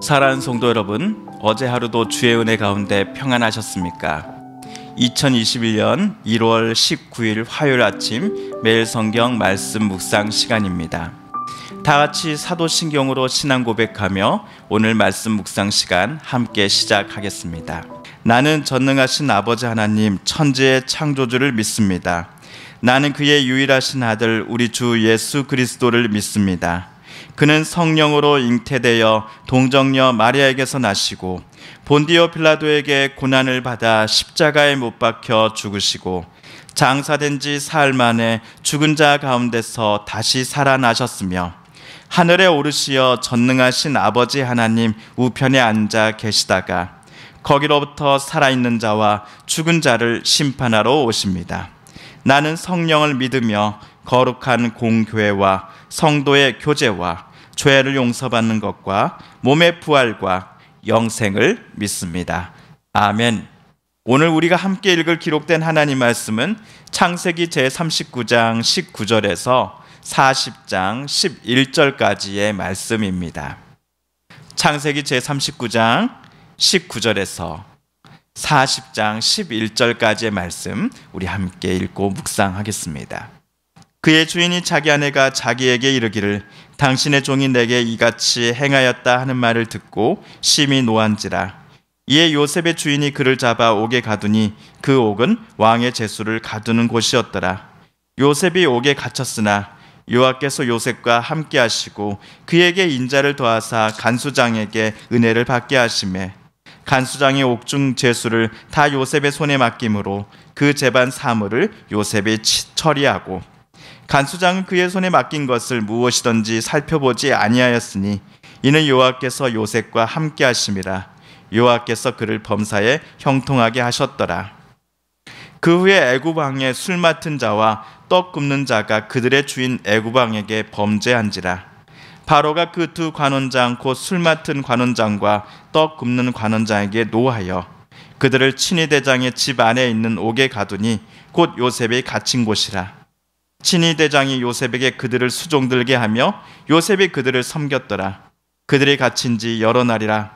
사랑하는 성도 여러분, 어제 하루도 주의 은혜 가운데 평안하셨습니까? 2021년 1월 19일 화요일 아침 매일 성경 말씀 묵상 시간입니다. 다 같이 사도신경으로 신앙 고백하며 오늘 말씀 묵상 시간 함께 시작하겠습니다. 나는 전능하신 아버지 하나님 천지의 창조주를 믿습니다. 나는 그의 유일하신 아들 우리 주 예수 그리스도를 믿습니다. 그는 성령으로 잉태되어 동정녀 마리아에게서 나시고 본디오 빌라도에게 고난을 받아 십자가에 못 박혀 죽으시고 장사된 지 사흘 만에 죽은 자 가운데서 다시 살아나셨으며 하늘에 오르시어 전능하신 아버지 하나님 우편에 앉아 계시다가 거기로부터 살아있는 자와 죽은 자를 심판하러 오십니다. 나는 성령을 믿으며 거룩한 공교회와 성도의 교제와 죄를 용서받는 것과 몸의 부활과 영생을 믿습니다. 아멘. 오늘 우리가 함께 읽을 기록된 하나님 말씀은 창세기 제39장 19절에서 40장 11절까지의 말씀입니다. 창세기 제39장 19절에서 40장 11절까지의 말씀 우리 함께 읽고 묵상하겠습니다. 그의 주인이 자기 아내가 자기에게 이르기를 당신의 종이 내게 이같이 행하였다 하는 말을 듣고 심히 노한지라. 이에 요셉의 주인이 그를 잡아 옥에 가두니 그 옥은 왕의 제수를 가두는 곳이었더라. 요셉이 옥에 갇혔으나 여호와께서 요셉과 함께 하시고 그에게 인자를 더하사 간수장에게 은혜를 받게 하시매 간수장의 옥중 제수를 다 요셉의 손에 맡김으로 그 재반 사물을 요셉이 처리하고 간수장은 그의 손에 맡긴 것을 무엇이든지 살펴보지 아니하였으니 이는 여호와께서 요셉과 함께 하심이라. 여호와께서 그를 범사에 형통하게 하셨더라. 그 후에 애굽 왕의 술 맡은 자와 떡 굽는 자가 그들의 주인 애굽 왕에게 범죄한지라. 바로가 그 두 관원장 곧 술 맡은 관원장과 떡 굽는 관원장에게 노하여 그들을 친위 대장의 집 안에 있는 옥에 가두니 곧 요셉이 갇힌 곳이라. 친위 대장이 요셉에게 그들을 수종들게 하며 요셉이 그들을 섬겼더라. 그들이 갇힌 지 여러 날이라.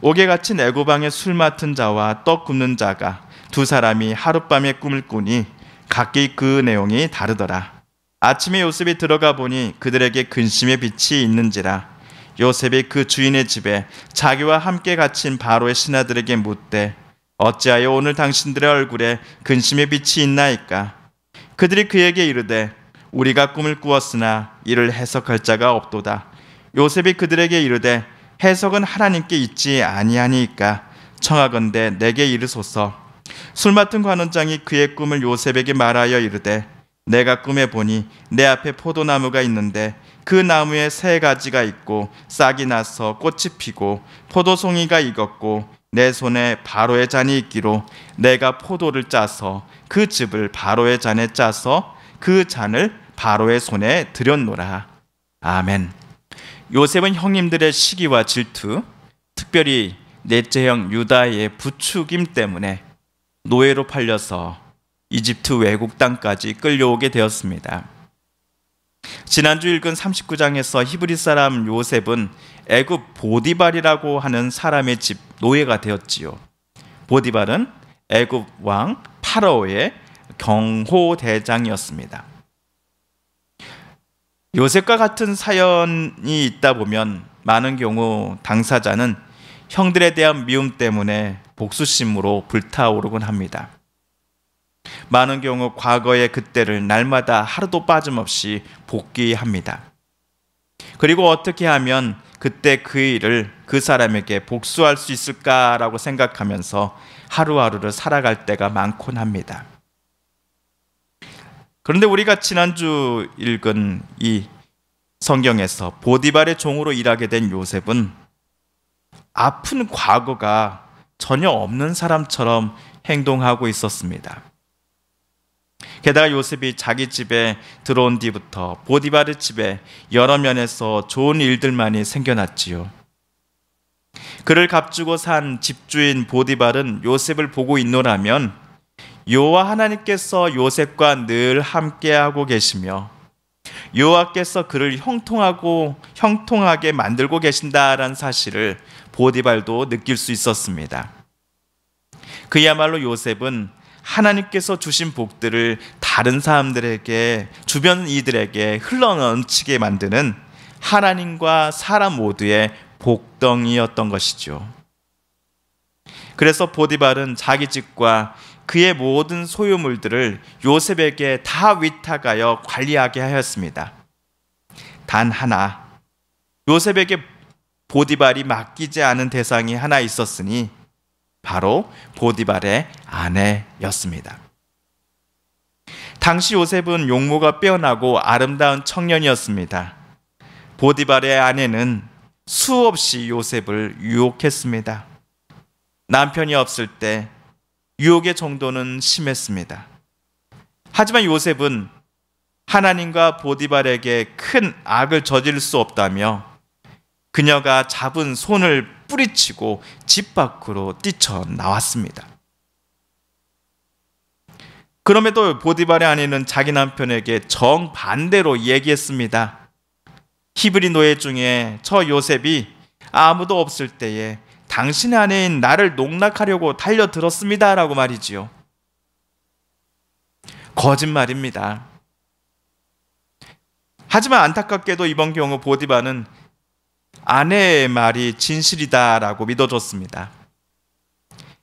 옥에 갇힌 애굽 왕의 술 맡은 자와 떡 굽는 자가 두 사람이 하룻밤에 꿈을 꾸니 각기 그 내용이 다르더라. 아침에 요셉이 들어가 보니 그들에게 근심의 빛이 있는지라. 요셉이 그 주인의 집에 자기와 함께 갇힌 바로의 신하들에게 묻되 어찌하여 오늘 당신들의 얼굴에 근심의 빛이 있나이까? 그들이 그에게 이르되 우리가 꿈을 꾸었으나 이를 해석할 자가 없도다. 요셉이 그들에게 이르되 해석은 하나님께 있지 아니하니이까 청하건대 내게 이르소서. 술 맡은 관원장이 그의 꿈을 요셉에게 말하여 이르되 내가 꿈에 보니 내 앞에 포도나무가 있는데 그 나무에 새 가지가 있고 싹이 나서 꽃이 피고 포도송이가 익었고 내 손에 바로의 잔이 있기로 내가 포도를 짜서 그 즙을 바로의 잔에 짜서 그 잔을 바로의 손에 들였노라. 아멘. 요셉은 형님들의 시기와 질투, 특별히 넷째 형 유다의 부추김 때문에 노예로 팔려서 이집트 외국 땅까지 끌려오게 되었습니다. 지난주 읽은 39장에서 히브리 사람 요셉은 애굽 보디발이라고 하는 사람의 집 노예가 되었지요. 보디발은 애굽 왕 파라오의 경호대장이었습니다. 요셉과 같은 사연이 있다 보면 많은 경우 당사자는 형들에 대한 미움 때문에 복수심으로 불타오르곤 합니다. 많은 경우 과거의 그때를 날마다 하루도 빠짐없이 복귀합니다. 그리고 어떻게 하면 그때 그 일을 그 사람에게 복수할 수 있을까라고 생각하면서 하루하루를 살아갈 때가 많곤 합니다. 그런데 우리가 지난주 읽은 이 성경에서 보디발의 종으로 일하게 된 요셉은 아픈 과거가 전혀 없는 사람처럼 행동하고 있었습니다. 게다가 요셉이 자기 집에 들어온 뒤부터 보디발의 집에 여러 면에서 좋은 일들만이 생겨났지요. 그를 값주고 산 집주인 보디발은 요셉을 보고 있노라면 여호와 하나님께서 요셉과 늘 함께하고 계시며 여호와께서 그를 형통하게 만들고 계신다라는 사실을 보디발도 느낄 수 있었습니다. 그야말로 요셉은 하나님께서 주신 복들을 다른 사람들에게, 주변 이들에게 흘러넘치게 만드는 하나님과 사람 모두의 복덩이였던 것이죠. 그래서 보디발은 자기 집과 그의 모든 소유물들을 요셉에게 다 위탁하여 관리하게 하였습니다. 단 하나, 요셉에게 보디발이 맡기지 않은 대상이 하나 있었으니 바로 보디발의 아내였습니다. 당시 요셉은 용모가 빼어나고 아름다운 청년이었습니다. 보디발의 아내는 수없이 요셉을 유혹했습니다. 남편이 없을 때 유혹의 정도는 심했습니다. 하지만 요셉은 하나님과 보디발에게 큰 악을 저지를 수 없다며 그녀가 잡은 손을 뿌리치고 집 밖으로 뛰쳐나왔습니다. 그럼에도 보디발의 아내는 자기 남편에게 정반대로 얘기했습니다. 히브리 노예 중에 저 요셉이 아무도 없을 때에 당신의 아내인 나를 농락하려고 달려들었습니다 라고 말이지요. 거짓말입니다. 하지만 안타깝게도 이번 경우 보디발은 아내의 말이 진실이다라고 믿어줬습니다.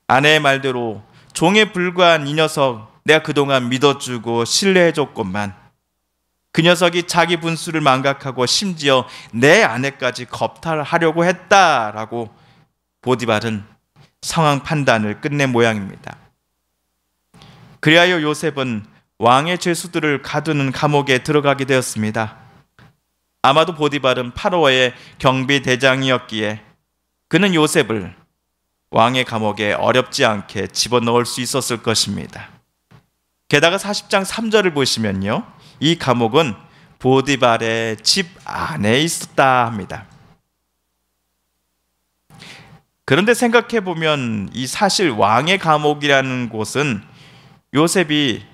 아내의 말대로 종에 불과한 이 녀석 내가 그동안 믿어주고 신뢰해줬건만 그 녀석이 자기 분수를 망각하고 심지어 내 아내까지 겁탈하려고 했다라고 보디발은 상황 판단을 끝낸 모양입니다. 그리하여 요셉은 왕의 죄수들을 가두는 감옥에 들어가게 되었습니다. 아마도 보디발은 파로의 경비대장이었기에 그는 요셉을 왕의 감옥에 어렵지 않게 집어넣을 수 있었을 것입니다. 게다가 40장 3절을 보시면요, 이 감옥은 보디발의 집 안에 있었다 합니다. 그런데 생각해보면 이 사실 왕의 감옥이라는 곳은 요셉이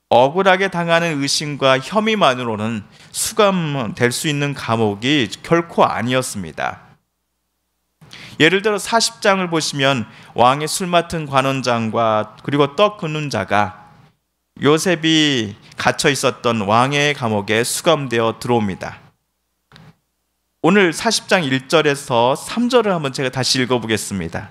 억울하게 당하는 의심과 혐의만으로는 수감될 수 있는 감옥이 결코 아니었습니다. 예를 들어 40장을 보시면 왕의 술 맡은 관원장과 그리고 떡 굽는 자가 요셉이 갇혀 있었던 왕의 감옥에 수감되어 들어옵니다. 오늘 40장 1절에서 3절을 한번 제가 다시 읽어보겠습니다.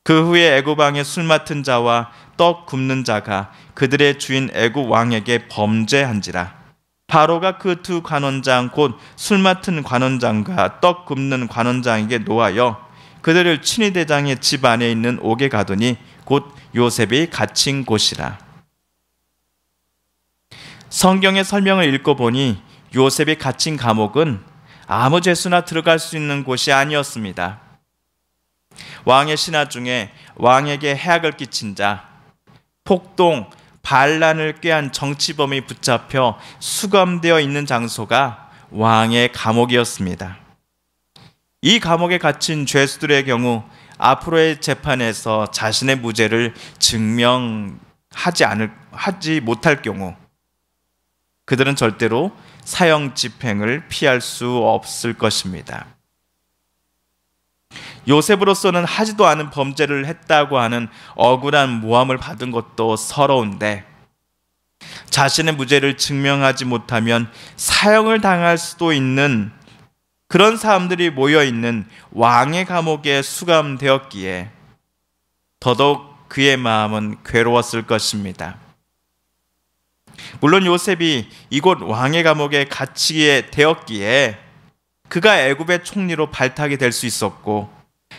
그 후에 애굽 왕의 술 맡은 자와 떡 굽는 자가 그들의 주인 애굽 왕에게 범죄한지라. 바로가 그 두 관원장 곧 술 맡은 관원장과 떡 굽는 관원장에게 노하여 그들을 친위대장의 집 안에 있는 옥에 가두니 곧 요셉이 갇힌 곳이라. 성경의 설명을 읽어보니 요셉이 갇힌 감옥은 아무 죄수나 들어갈 수 있는 곳이 아니었습니다. 왕의 신하 중에 왕에게 해악을 끼친 자, 폭동, 반란을 꾀한 정치범이 붙잡혀 수감되어 있는 장소가 왕의 감옥이었습니다. 이 감옥에 갇힌 죄수들의 경우 앞으로의 재판에서 자신의 무죄를 증명하지 못할 경우 그들은 절대로 사형 집행을 피할 수 없을 것입니다. 요셉으로서는 하지도 않은 범죄를 했다고 하는 억울한 모함을 받은 것도 서러운데 자신의 무죄를 증명하지 못하면 사형을 당할 수도 있는 그런 사람들이 모여있는 왕의 감옥에 수감되었기에 더더욱 그의 마음은 괴로웠을 것입니다. 물론 요셉이 이곳 왕의 감옥에 갇히게 되었기에 그가 애굽의 총리로 발탁이 될 수 있었고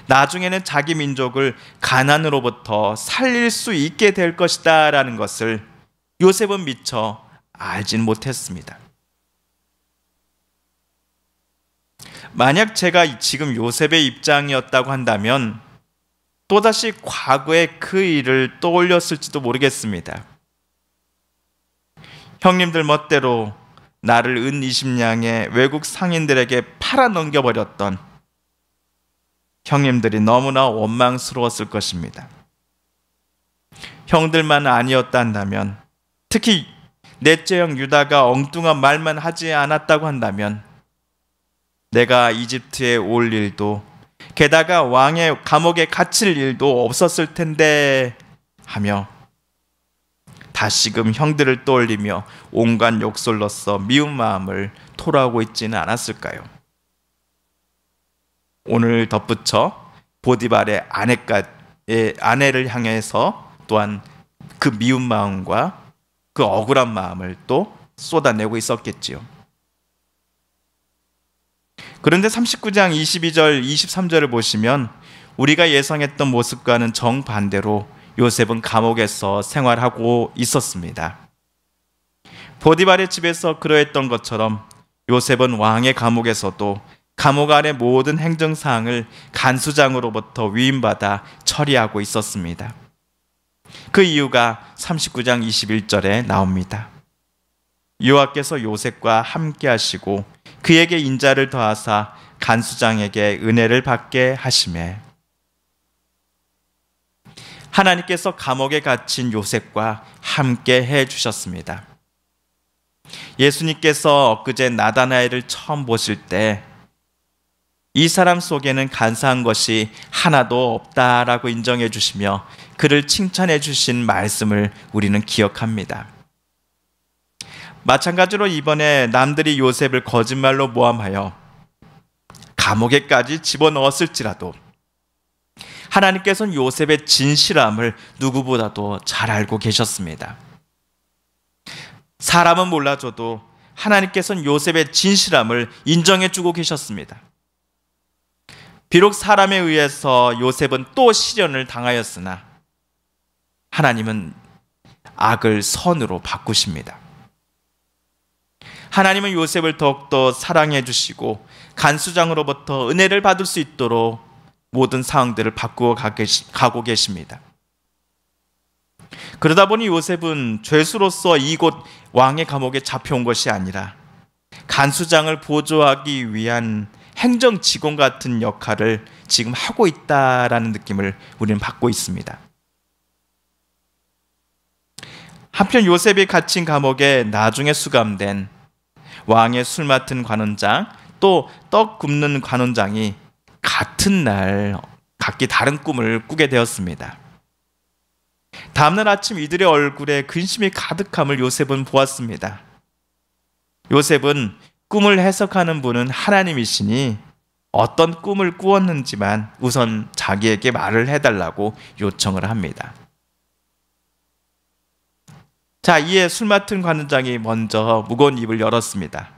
나중에는 자기 민족을 가난으로부터 살릴 수 있게 될 것이다 라는 것을 요셉은 미처 알진 못했습니다. 만약 제가 지금 요셉의 입장이었다고 한다면 또다시 과거의 그 일을 떠올렸을지도 모르겠습니다. 형님들 멋대로 나를 은 20냥에 외국 상인들에게 팔아 넘겨버렸던 형님들이 너무나 원망스러웠을 것입니다. 형들만 아니었다 한다면, 특히 넷째 형 유다가 엉뚱한 말만 하지 않았다고 한다면 내가 이집트에 올 일도, 게다가 왕의 감옥에 갇힐 일도 없었을 텐데 하며 다시금 형들을 떠올리며 온갖 욕설로써 미운 마음을 토로하고 있지는 않았을까요? 오늘 덧붙여 보디발의 아내를 향해서 또한 그 미운 마음과 그 억울한 마음을 또 쏟아내고 있었겠지요. 그런데 39장 22절 23절을 보시면 우리가 예상했던 모습과는 정반대로 요셉은 감옥에서 생활하고 있었습니다. 보디발의 집에서 그러했던 것처럼 요셉은 왕의 감옥에서도 감옥 안의 모든 행정사항을 간수장으로부터 위임받아 처리하고 있었습니다. 그 이유가 39장 21절에 나옵니다. 여호와께서 요셉과 함께 하시고 그에게 인자를 더하사 간수장에게 은혜를 받게 하시매, 하나님께서 감옥에 갇힌 요셉과 함께 해 주셨습니다. 예수님께서 엊그제 나다나엘을 처음 보실 때 이 사람 속에는 간사한 것이 하나도 없다라고 인정해 주시며 그를 칭찬해 주신 말씀을 우리는 기억합니다. 마찬가지로 이번에 남들이 요셉을 거짓말로 모함하여 감옥에까지 집어넣었을지라도 하나님께서는 요셉의 진실함을 누구보다도 잘 알고 계셨습니다. 사람은 몰라줘도 하나님께서는 요셉의 진실함을 인정해 주고 계셨습니다. 비록 사람에 의해서 요셉은 또 시련을 당하였으나 하나님은 악을 선으로 바꾸십니다. 하나님은 요셉을 더욱더 사랑해 주시고 간수장으로부터 은혜를 받을 수 있도록 모든 상황들을 바꾸어 가고 계십니다. 그러다 보니 요셉은 죄수로서 이곳 왕의 감옥에 잡혀온 것이 아니라 간수장을 보조하기 위한 행정 직원 같은 역할을 지금 하고 있다라는 느낌을 우리는 받고 있습니다. 한편 요셉이 갇힌 감옥에 나중에 수감된 왕의 술 맡은 관원장 또 떡 굽는 관원장이 같은 날 각기 다른 꿈을 꾸게 되었습니다. 다음날 아침 이들의 얼굴에 근심이 가득함을 요셉은 보았습니다. 요셉은 꿈을 해석하는 분은 하나님이시니 어떤 꿈을 꾸었는지만 우선 자기에게 말을 해달라고 요청을 합니다. 자, 이에 술 맡은 관원장이 먼저 무거운 입을 열었습니다.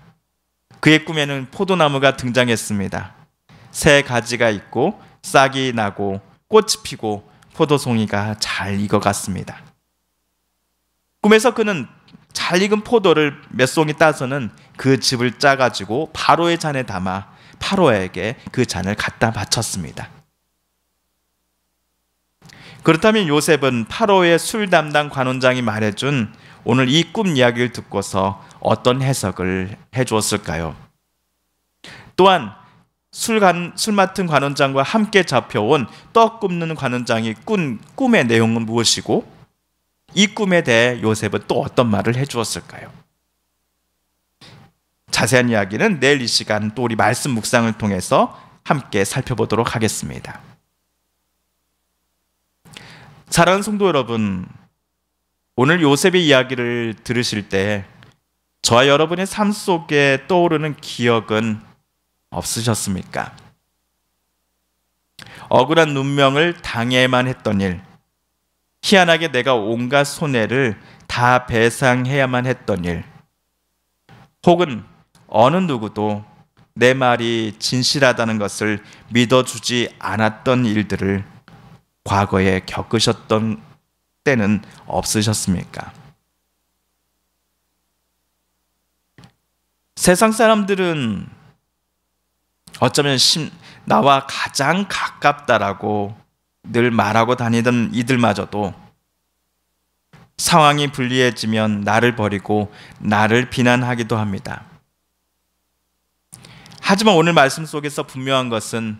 그의 꿈에는 포도나무가 등장했습니다. 새 가지가 있고 싹이 나고 꽃이 피고 포도송이가 잘 익어갔습니다. 꿈에서 그는 잘 익은 포도를 몇 송이 따서는 그 즙을 짜가지고 바로의 잔에 담아 파로에게 그 잔을 갖다 바쳤습니다. 그렇다면 요셉은 파로의 술 담당 관원장이 말해준 오늘 이 꿈 이야기를 듣고서 어떤 해석을 해주었을까요? 또한 술 맡은 관원장과 함께 잡혀온 떡 굽는 관원장이 꾼 꿈의 내용은 무엇이고 이 꿈에 대해 요셉은 또 어떤 말을 해주었을까요? 자세한 이야기는 내일 이 시간 또 우리 말씀 묵상을 통해서 함께 살펴보도록 하겠습니다. 사랑하는 성도 여러분, 오늘 요셉의 이야기를 들으실 때 저와 여러분의 삶 속에 떠오르는 기억은 없으셨습니까? 억울한 눈명을 당해야만 했던 일, 희한하게 내가 온갖 손해를 다 배상해야만 했던 일, 혹은 어느 누구도 내 말이 진실하다는 것을 믿어주지 않았던 일들을 과거에 겪으셨던 때는 없으셨습니까? 세상 사람들은 어쩌면 나와 가장 가깝다라고 늘 말하고 다니던 이들마저도 상황이 불리해지면 나를 버리고 나를 비난하기도 합니다. 하지만 오늘 말씀 속에서 분명한 것은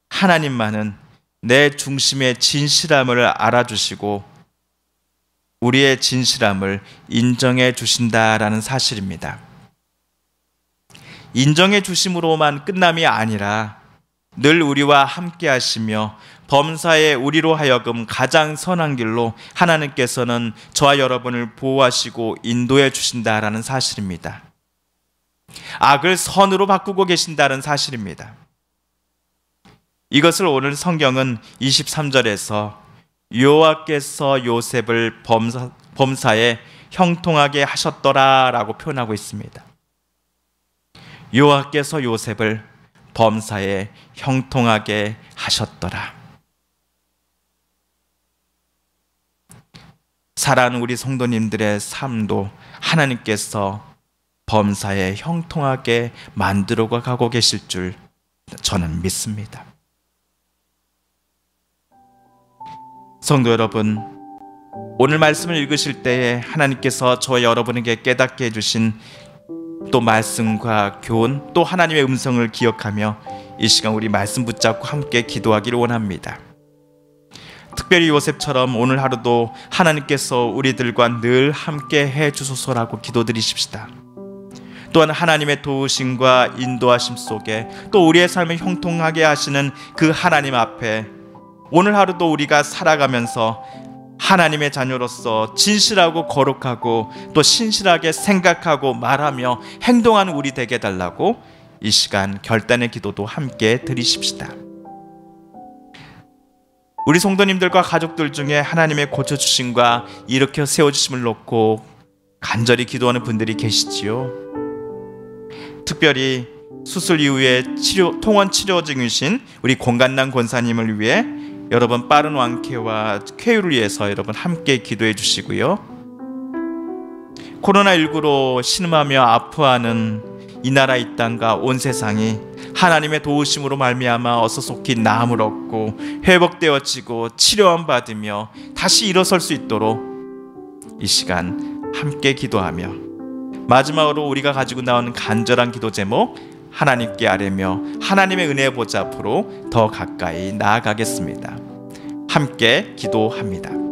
하나님만은 내 중심의 진실함을 알아주시고 우리의 진실함을 인정해 주신다라는 사실입니다. 인정해 주심으로만 끝남이 아니라 늘 우리와 함께 하시며 범사에 우리로 하여금 가장 선한 길로 하나님께서는 저와 여러분을 보호하시고 인도해 주신다라는 사실입니다. 악을 선으로 바꾸고 계신다는 사실입니다. 이것을 오늘 성경은 23절에서 여호와께서 요셉을 범사에 형통하게 하셨더라라고 표현하고 있습니다. 여호와께서 요셉을 범사에 형통하게 하셨더라. 사랑하는 우리 성도님들의 삶도 하나님께서 범사에 형통하게 만들어 가고 계실 줄 저는 믿습니다. 성도 여러분, 오늘 말씀을 읽으실 때에 하나님께서 저와 여러분에게 깨닫게 해주신 또 말씀과 교훈, 또 하나님의 음성을 기억하며 이 시간 우리 말씀 붙잡고 함께 기도하기를 원합니다. 특별히 요셉처럼 오늘 하루도 하나님께서 우리들과 늘 함께 해주소서라고 기도드리십시다. 또한 하나님의 도우심과 인도하심 속에 또 우리의 삶을 형통하게 하시는 그 하나님 앞에 오늘 하루도 우리가 살아가면서 하나님의 자녀로서 진실하고 거룩하고 또 신실하게 생각하고 말하며 행동하는 우리 되게 달라고 이 시간 결단의 기도도 함께 드리십시다. 우리 성도님들과 가족들 중에 하나님의 고쳐주심과 일으켜 세워주심을 놓고 간절히 기도하는 분들이 계시지요. 특별히 수술 이후에 통원 치료 중이신 우리 공간남 권사님을 위해 여러분 빠른 완쾌와 쾌유를 위해서 여러분 함께 기도해 주시고요. 코로나19로 신음하며 아파하는 이 나라 이 땅과 온 세상이 하나님의 도우심으로 말미암아 어서 속히 나음을 얻고 회복되어지고 치료함 받으며 다시 일어설 수 있도록 이 시간 함께 기도하며 마지막으로 우리가 가지고 나오는 간절한 기도 제목 하나님께 아뢰며 하나님의 은혜의 보좌 앞으로 더 가까이 나아가겠습니다. 함께 기도합니다.